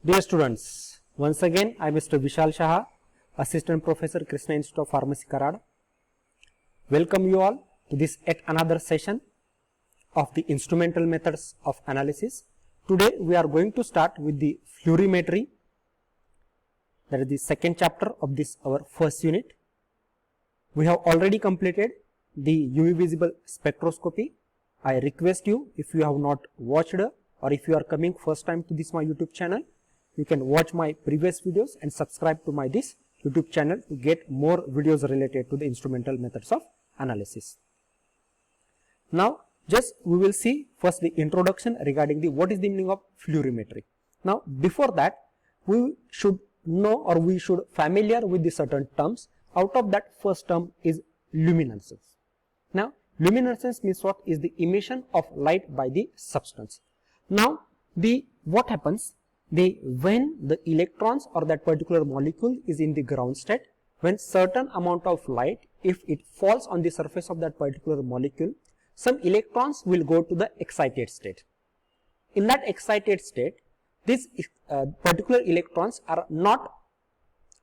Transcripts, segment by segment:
Dear students, once again I am Mr. Vishal Shah, Assistant Professor, Krishna Institute of Pharmacy, Karad. Welcome you all to this yet another session of the instrumental methods of analysis. Today we are going to start with the fluorimetry, that is the second chapter of this our first unit. We have already completed the UV visible spectroscopy. I request you, if you have not watched or if you are coming first time to this my YouTube channel, you can watch my previous videos and subscribe to my this YouTube channel to get more videos related to the instrumental methods of analysis. Now just we will see first the introduction regarding the what is the meaning of fluorimetry. Now before that we should know or we should familiar with the certain terms. Out of that first term is luminescence. Now luminescence means what? Is the emission of light by the substance. Now what happens? When the electrons or that particular molecule is in the ground state, when certain amount of light, if it falls on the surface of that particular molecule, some electrons will go to the excited state. In that excited state, these particular electrons are not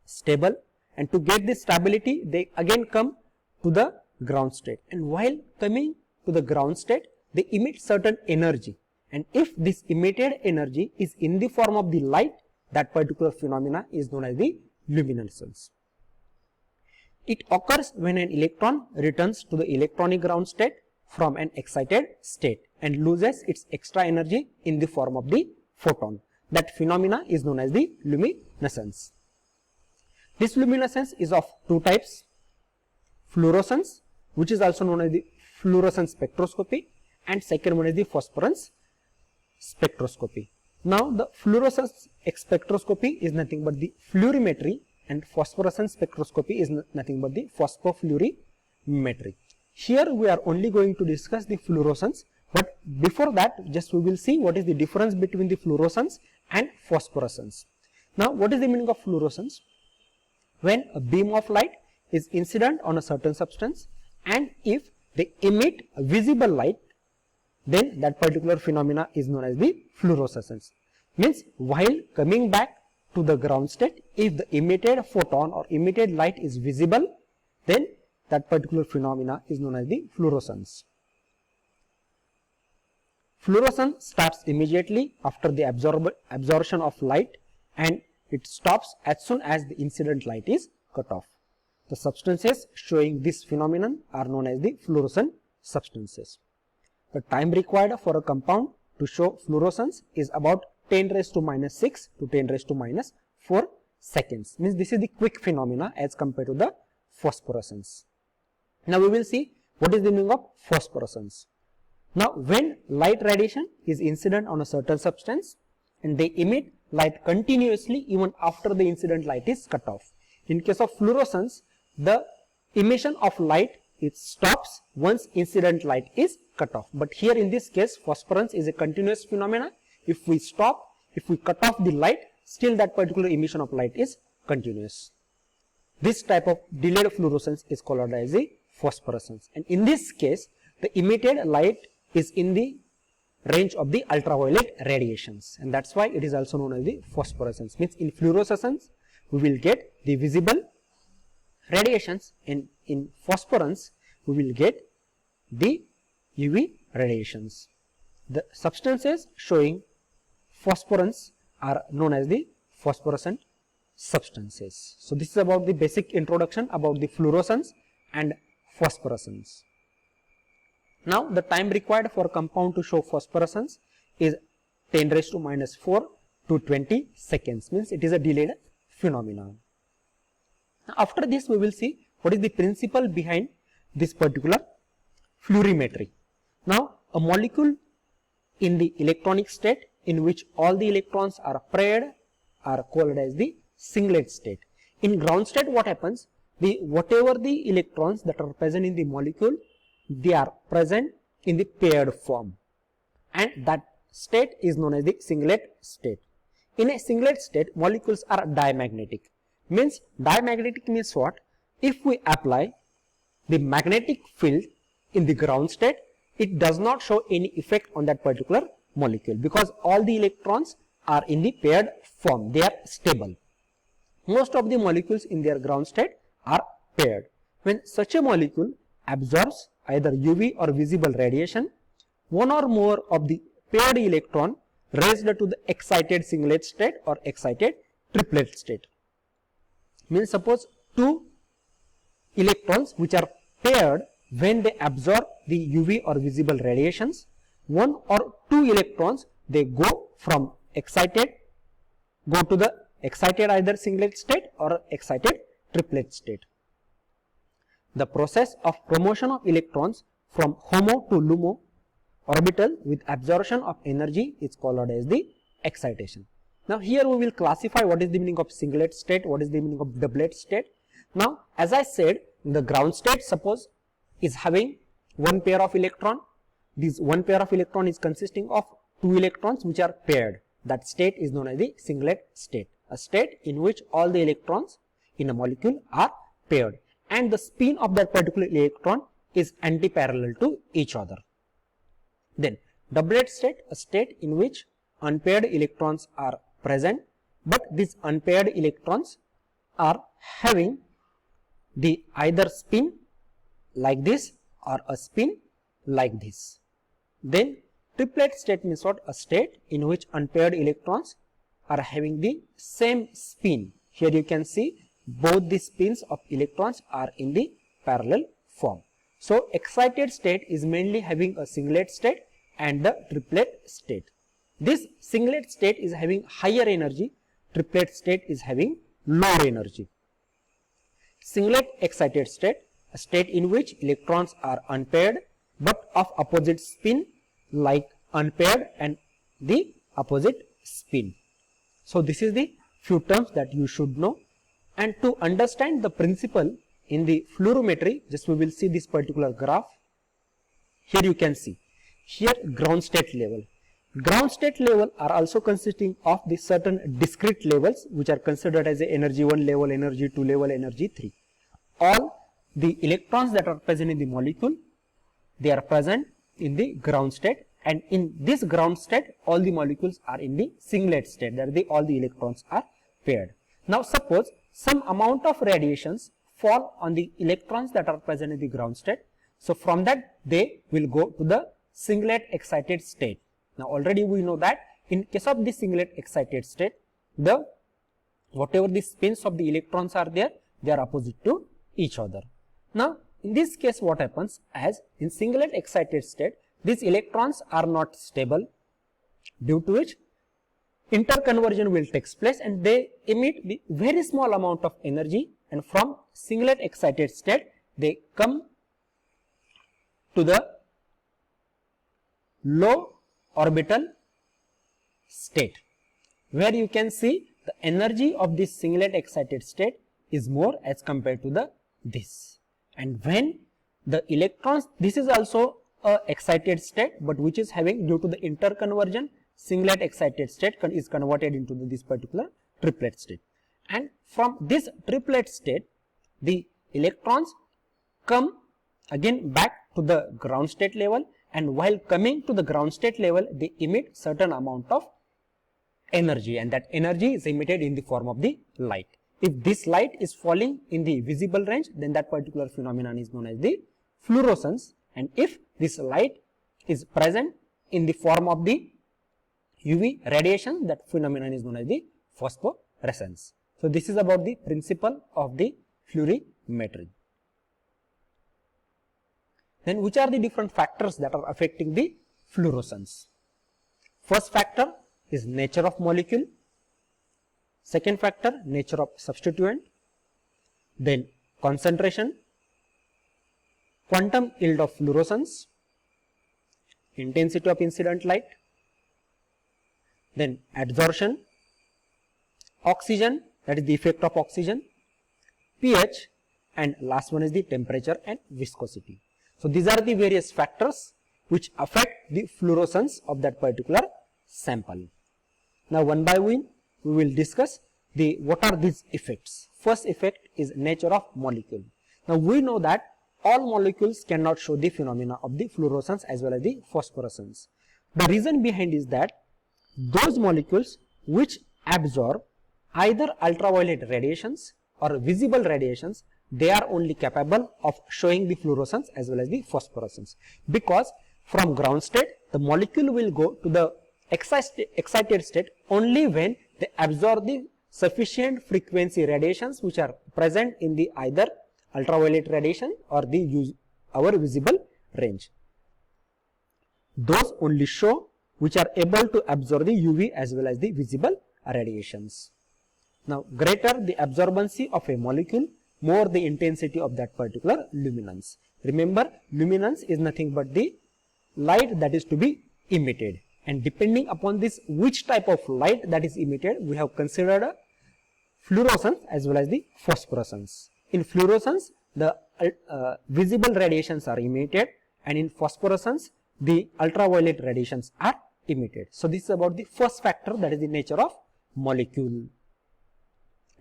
stable, and to get this stability they again come to the ground state, and while coming to the ground state they emit certain energy. And if this emitted energy is in the form of the light, that particular phenomena is known as the luminescence. It occurs when an electron returns to the electronic ground state from an excited state and loses its extra energy in the form of the photon. That phenomena is known as the luminescence. This luminescence is of two types: fluorescence, which is also known as the fluorescence spectroscopy, and second one is the phosphorescence spectroscopy. Now the fluorescence spectroscopy is nothing but the fluorimetry, and phosphorescence spectroscopy is nothing but the phosphofluorimetry. Here we are only going to discuss the fluorescence, but before that just we will see what is the difference between the fluorescence and phosphorescence. Now what is the meaning of fluorescence? When a beam of light is incident on a certain substance, and if they emit a visible light, then that particular phenomena is known as the fluorescence. Means while coming back to the ground state, if the emitted photon or emitted light is visible, then that particular phenomena is known as the fluorescence. Fluorescence starts immediately after the absorption of light, and it stops as soon as the incident light is cut off. The substances showing this phenomenon are known as the fluorescent substances. The time required for a compound to show fluorescence is about 10 raised to minus 6 to 10 raised to minus 4 seconds. Means this is the quick phenomena as compared to the phosphorescence. Now we will see what is the meaning of phosphorescence. Now when light radiation is incident on a certain substance and they emit light continuously even after the incident light is cut off. In case of fluorescence, the emission of light it stops once incident light is cut off. But here in this case phosphorescence is a continuous phenomena. If we cut off the light, still that particular emission of light is continuous. This type of delayed fluorescence is called as a phosphorescence, and in this case the emitted light is in the range of the ultraviolet radiations, and that's why it is also known as the phosphorescence. Means in fluorescence we will get the visible radiations, and in phosphorescence we will get the UV radiations. The substances showing phosphorescence are known as the phosphorescent substances. So this is about the basic introduction about the fluorescence and phosphorescence. Now the time required for a compound to show phosphorescence is 10 raised to minus 4 to 20 seconds. Means it is a delayed phenomenon. After this we will see what is the principle behind this particular fluorimetry. Now a molecule in the electronic state in which all the electrons are paired are called as the singlet state. In ground state what happens? Whatever the electrons that are present in the molecule, they are present in the paired form, and that state is known as the singlet state. In a singlet state molecules are diamagnetic. Means diamagnetic means what? If we apply the magnetic field in the ground state, it does not show any effect on that particular molecule because all the electrons are in the paired form, they are stable. Most of the molecules in their ground state are paired. When such a molecule absorbs either UV or visible radiation, one or more of the paired electron raised to the excited singlet state or excited triplet state. Means suppose two electrons which are paired, when they absorb the UV or visible radiations, one or two electrons they go from excited, go to the excited either singlet state or excited triplet state. The process of promotion of electrons from HOMO to LUMO orbital with absorption of energy is called as the excitation. Now here we will classify what is the meaning of singlet state, what is the meaning of doublet state. Now as I said, the ground state suppose is having one pair of electron. This one pair of electron is consisting of two electrons which are paired. That state is known as the singlet state, a state in which all the electrons in a molecule are paired and the spin of that particular electron is anti-parallel to each other. Then doublet state, a state in which unpaired electrons are present, but these unpaired electrons are having the either spin like this or a spin like this. Then triplet state means what? A state in which unpaired electrons are having the same spin. Here you can see both the spins of electrons are in the parallel form. So excited state is mainly having a singlet state and the triplet state. This singlet state is having higher energy, triplet state is having lower energy. Singlet excited state, a state in which electrons are unpaired but of opposite spin, like unpaired and the opposite spin. So this is the few terms that you should know, and to understand the principle in the fluorometry, just we will see this particular graph. Here you can see, here ground state level. Ground state level are also consisting of the certain discrete levels which are considered as a energy 1 level, energy 2 level, energy 3. All the electrons that are present in the molecule, they are present in the ground state, and in this ground state all the molecules are in the singlet state, that all the electrons are paired. Now suppose some amount of radiations fall on the electrons that are present in the ground state, so from that they will go to the singlet excited state. Now already we know that in case of the singlet excited state, the whatever the spins of the electrons are there, they are opposite to each other. Now in this case what happens, as in singlet excited state, these electrons are not stable, due to which interconversion will take place and they emit the very small amount of energy, and from singlet excited state they come to the low orbital state, where you can see the energy of this singlet excited state is more as compared to the this. And when the electrons, this is also a excited state, but which is having, due to the interconversion, singlet excited state is converted into this particular triplet state, and from this triplet state the electrons come again back to the ground state level, and while coming to the ground state level they emit certain amount of energy, and that energy is emitted in the form of the light. If this light is falling in the visible range, then that particular phenomenon is known as the fluorescence, and if this light is present in the form of the UV radiation, that phenomenon is known as the phosphorescence. So this is about the principle of the fluorimetry. Then which are the different factors that are affecting the fluorescence? First factor is nature of molecule. Second factor, nature of substituent. Then concentration, quantum yield of fluorescence, intensity of incident light, then adsorption, oxygen, that is the effect of oxygen, pH, and last one is the temperature and viscosity. So these are the various factors which affect the fluorescence of that particular sample. Now one by one we will discuss the what are these effects. First effect is nature of molecule. Now we know that all molecules cannot show the phenomena of the fluorescence as well as the phosphorescence. The reason behind is that those molecules which absorb either ultraviolet radiations or visible radiations, they are only capable of showing the fluorescence as well as the phosphorescence, because from ground state the molecule will go to the excited state only when they absorb the sufficient frequency radiations which are present in the either ultraviolet radiation or the our visible range. Those only show which are able to absorb the UV as well as the visible radiations. Now, greater the absorbency of a molecule, more the intensity of that particular luminance. Remember, luminance is nothing but the light that is to be emitted, and depending upon this which type of light that is emitted, we have considered a fluorescence as well as the phosphorescence. In fluorescence, the visible radiations are emitted, and in phosphorescence, the ultraviolet radiations are emitted. So, this is about the first factor, that is the nature of molecule.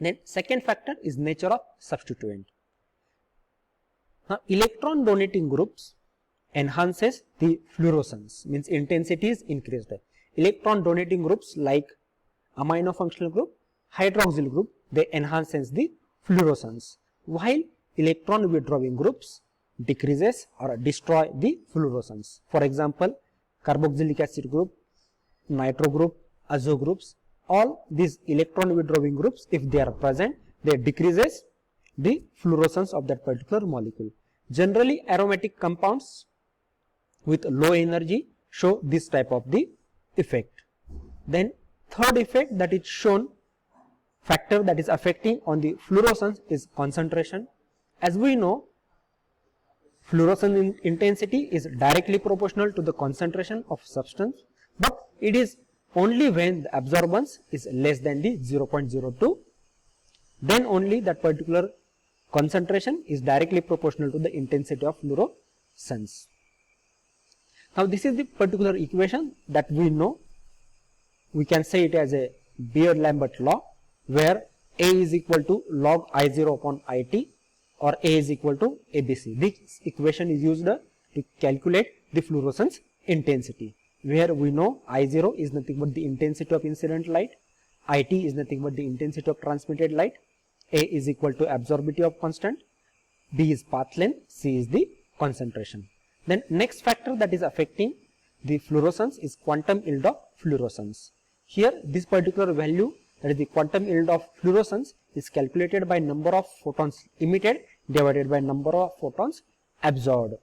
Then second factor is nature of substituent. Now, electron donating groups enhances the fluorescence, means intensity is increased. Electron donating groups like amino functional group, hydroxyl group, they enhances the fluorescence, while electron withdrawing groups decreases or destroy the fluorescence. For example, carboxylic acid group, nitro group, azo groups, all these electron withdrawing groups, if they are present, they decreases the fluorescence of that particular molecule. Generally, aromatic compounds with low energy show this type of the effect. Then third effect that is shown, factor that is affecting on the fluorescence is concentration. As we know, fluorescence intensity is directly proportional to the concentration of substance, but it is only when the absorbance is less than the 0.02, then only that particular concentration is directly proportional to the intensity of fluorescence. Now, this is the particular equation that we know. We can say it as a Beer-Lambert law, where A is equal to log I0 upon IT, or A is equal to ABC. This equation is used to calculate the fluorescence intensity, where we know I0 is nothing but the intensity of incident light, IT is nothing but the intensity of transmitted light, A is equal to absorptivity of constant, B is path length, C is the concentration. Then next factor that is affecting the fluorescence is quantum yield of fluorescence. Here this particular value, that is the quantum yield of fluorescence, is calculated by number of photons emitted divided by number of photons absorbed.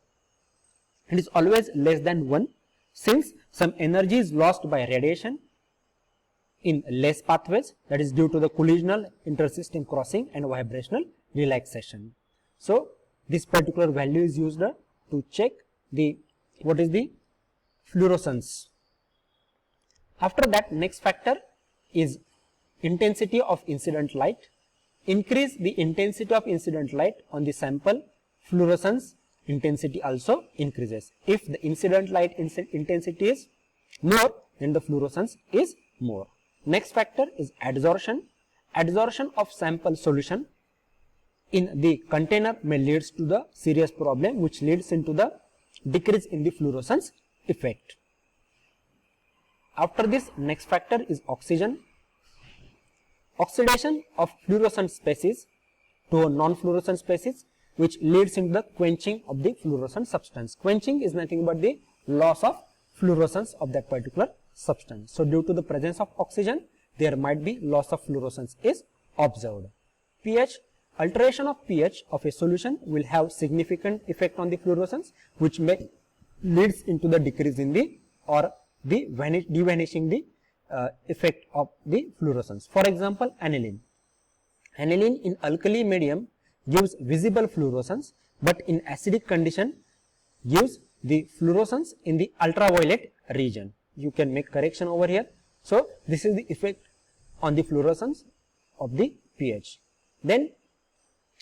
It is always less than 1, since some energy is lost by radiation in less pathways, that is due to the collisional intersystem crossing and vibrational relaxation. So, this particular value is used to check the what is the fluorescence. After that, next factor is intensity of incident light. Increase the intensity of incident light on the sample, fluorescence intensity also increases. If the incident light intensity is more, then the fluorescence is more. Next factor is adsorption. Adsorption of sample solution in the container may leads to the serious problem, which leads into the decrease in the fluorescence effect. After this, next factor is oxygen. Oxidation of fluorescent species to a non-fluorescent species, which leads into the quenching of the fluorescent substance. Quenching is nothing but the loss of fluorescence of that particular substance. So, due to the presence of oxygen, there might be loss of fluorescence is observed. pH, alteration of pH of a solution will have significant effect on the fluorescence, which may leads into the decrease in the or the devanishing the effect of the fluorescence. For example, aniline. Aniline in alkali medium gives visible fluorescence, but in acidic condition gives the fluorescence in the ultraviolet region. You can make correction over here. So, this is the effect on the fluorescence of the pH. Then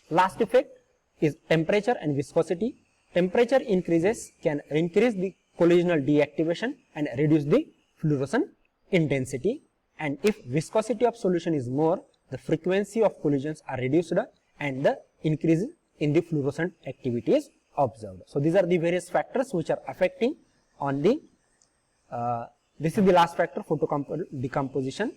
last effect is temperature and viscosity. Temperature increases can increase the collisional deactivation and reduce the fluorescent intensity, and if viscosity of solution is more, the frequency of collisions are reduced and the increase in the fluorescent activity is observed. So, these are the various factors which are affecting on the this is the last factor, photodecomposition.